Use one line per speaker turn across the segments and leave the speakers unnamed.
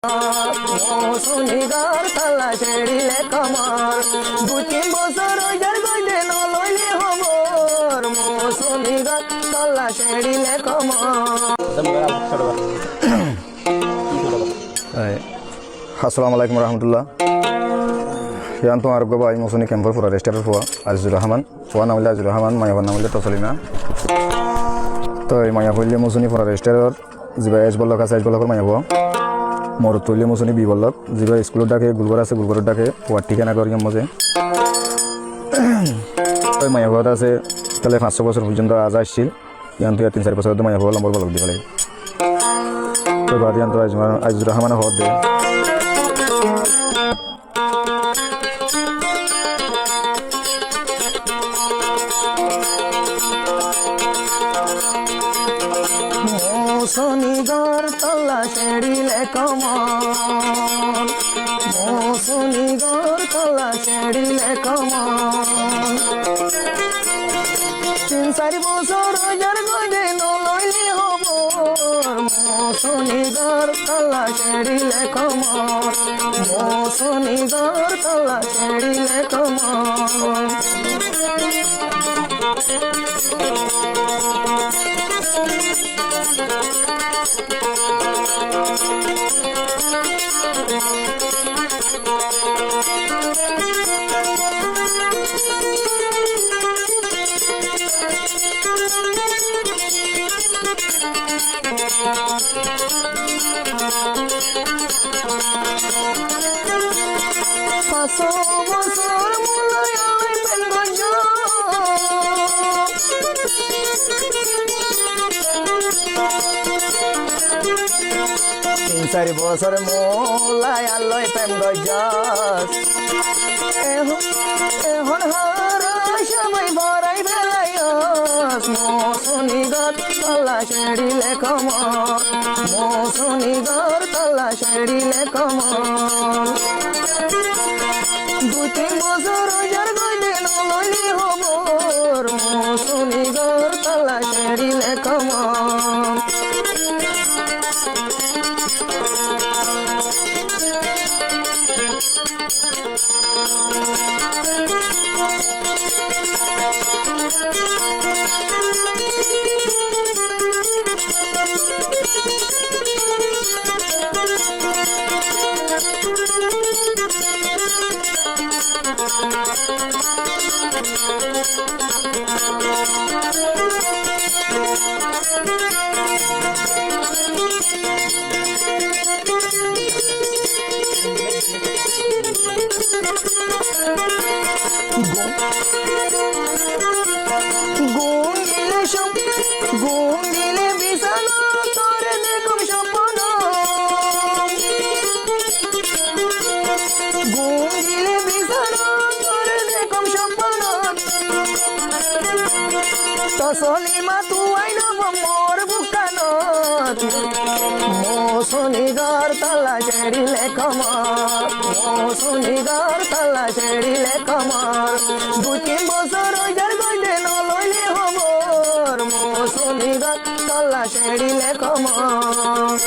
মৌসুমীগর তলা ছেড়িলে কমর 2-3 বছর ওইটার গইতে নলইলে খবর মৌসুমীগর তলা ছেড়িলে কমর।
আসসালামু আলাইকুম রহমতুল্লাহ। ইয়ান তোমার গবাই মৌসুমী ক্যাম্পর পুরা রেস্টারের ফুয়া আজিজুর রহমান ফুয়া নাম হইলে আজিজুর রহমান মায়াবার নাম হইলে তসলিমা। তো এই মায়া হইলে মৌসুমী পুরা রেস্টারের যা এজ বল্লক আছে এজ বল্লকর মায়া ফুয়া মোর তৈলে মৌসুমী বি বল্লক যা স্কুলের ডাকে গুলগর আছে গুলগরের ডাকে ফুয়ার ঠিকানা করি মজে ওই মায়া ফুয়াত আছে তাহলে 500 বছর পর্যন্ত আজ আসছিল। ইয়ান তো 3-4 বছর মায়া ফুয়া লম্বর বলক দিয়ে তো বাদ ইয়ান তো আজিজুর রহমানের হদ দেয়।
মৌসুমীগর তলা ছেড়িলে কমর মৌসুমীগর তলা ছেড়িলে কমর 3-4 বছর ওইটার গইতে নলইলে খবর মৌসুমীগর তলা ছেড়িলে কমর মৌসুমীগর তলা ছেড়িলে কমর। পাঁচশো বছর মূল্য প্রেম গঞ্জ 3-4 বছর মোলাই আল্লয় প্রেম গঞ্জ এখন হার সবাই ভরাই ফেলাইস মৌসুমীগর তলা ছেড়িলে কমর মৌসুমীগর তলা ছেড়িলে কমর 2-3 বছর ওইটার গইতে নলইলে খবর মৌসুমীগর তলা ছেড়িলে কমর। গুণ দিলে বিছানো তোরে দেখুম স্বপ্ন গুণ দিলে বিছানো তোরে দেখুম স্বপ্ন তসলিমা তুই নব মোর বুকানত মৌসুমীগর তলা ছেড়িলে কমর মৌসুমীগর তলা ছেড়িলে কমর 2-3 বছর ওইটার গইতে নলইলে খবর মৌসুমীগর তলা ছেড়িলে কমর।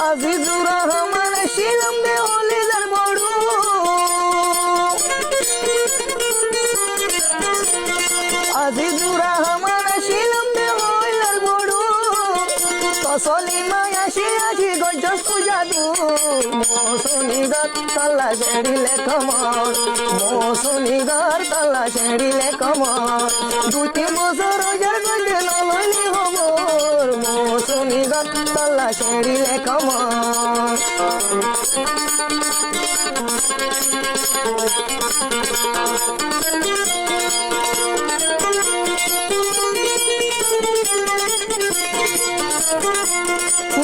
আজিজুর রহমান শিলম দে হলিদার বড় আজিজুর রহমান শিলম দে হলিদার বড় তসলিমা আসি আসি গজ্জস পূজাদু মৌসুমীগর তলা ছেড়িলে কমর মৌসুমীগর তলা ছেড়িলে কমর 2-3 বছর ওইটার গইতে নলইলে খবর মৌসুমীগর তলা ছেড়িলে কমর।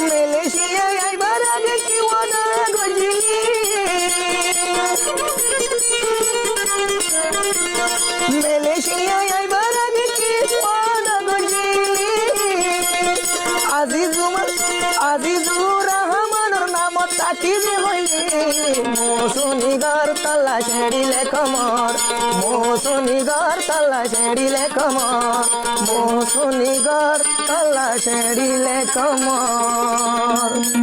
মালয়েশিয়ায় আইবার আগে কি ওয়াদা গজিলি মালয়েশিয়ায় আইবার আগে কি ওয়াদা গজিলি আজি আজিজুর রহমানের নাম তাকি যে হইলি মৌসুনিগর তলা ছেড়িলে কমর মৌসুনিগর তলা ছেড়িলে কমর মৌসুনিগর তলা ছেড়িলে কমর